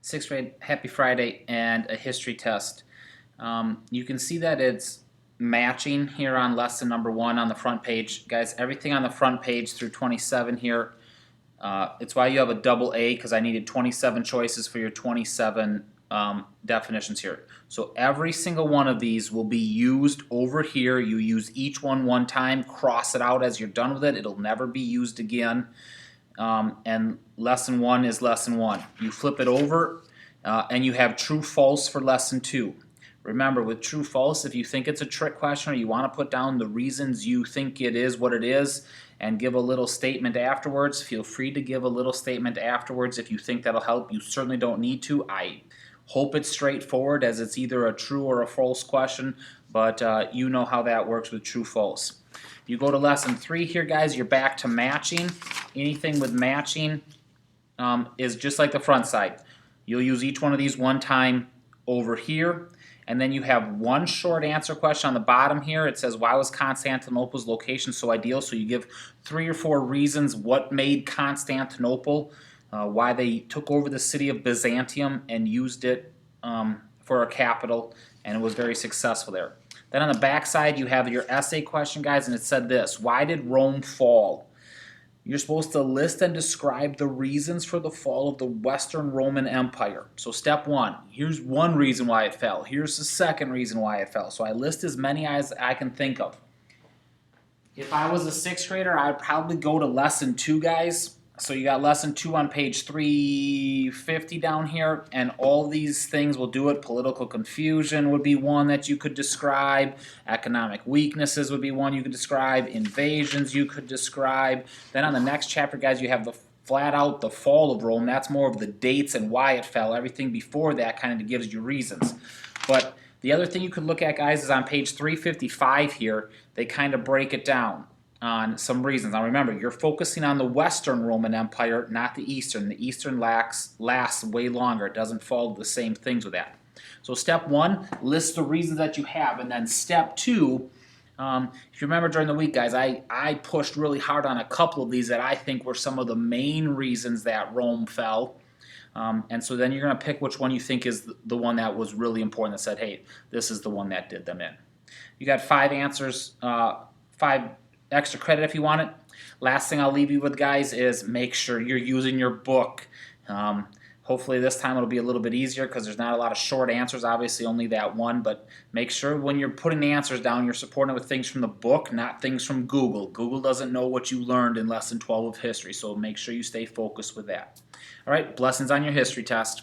Sixth grade, happy Friday, and a history test. You can see that it's matching here on lesson number 1 on the front page. Guys, everything on the front page through 27 here, it's why you have a double A, because I needed 27 choices for your 27 definitions here. So every single one of these will be used over here. You use each one time, cross it out as you're done with it. It'll never be used again. And lesson 1 is lesson 1. You flip it over and you have true false for lesson 2. Remember, with true false, if you think it's a trick question or you want to put down the reasons you think it is what it is and give a little statement afterwards, feel free to give a little statement afterwards if you think that'll help. You certainly don't need to. I hope it's straightforward, as it's either a true or a false question, but you know how that works with true false. You go to lesson 3 here, guys, you're back to matching. Anything with matching is just like the front side. You'll use each one of these one time over here, and then you have one short answer question on the bottom here. It says, why was Constantinople's location so ideal? So you give 3 or 4 reasons what made Constantinople, why they took over the city of Byzantium and used it for a capital, and it was very successful there. Then on the back side, you have your essay question, guys, and it said this: why did Rome fall? You're supposed to list and describe the reasons for the fall of the Western Roman Empire. So step 1, here's one reason why it fell. Here's the second reason why it fell. So I list as many as I can think of. If I was a 6th grader, I'd probably go to lesson 2, guys. So you got lesson 2 on page 350 down here, and all these things will do it. Political confusion would be one that you could describe. Economic weaknesses would be one you could describe. Invasions you could describe. Then on the next chapter, guys, you have the flat out the fall of Rome. That's more of the dates and why it fell. Everything before that kind of gives you reasons. But the other thing you could look at, guys, is on page 355 here, they kind of break it down on some reasons. Now remember, you're focusing on the Western Roman Empire, not the Eastern. The Eastern lasts way longer. It doesn't follow the same things with that. So step 1, list the reasons that you have, and then step 2, if you remember during the week, guys, I pushed really hard on a couple of these that I think were some of the main reasons that Rome fell. And so then you're going to pick which one you think is the one that was really important, that said, hey, this is the one that did them in. You got 5 answers, 5 extra credit if you want it. Last thing I'll leave you with, guys, is make sure you're using your book. Hopefully this time it'll be a little bit easier because there's not a lot of short answers, obviously only that one, but make sure when you're putting the answers down, you're supporting it with things from the book, not things from Google. Google doesn't know what you learned in lesson 12 of history, so make sure you stay focused with that. All right, blessings on your history test.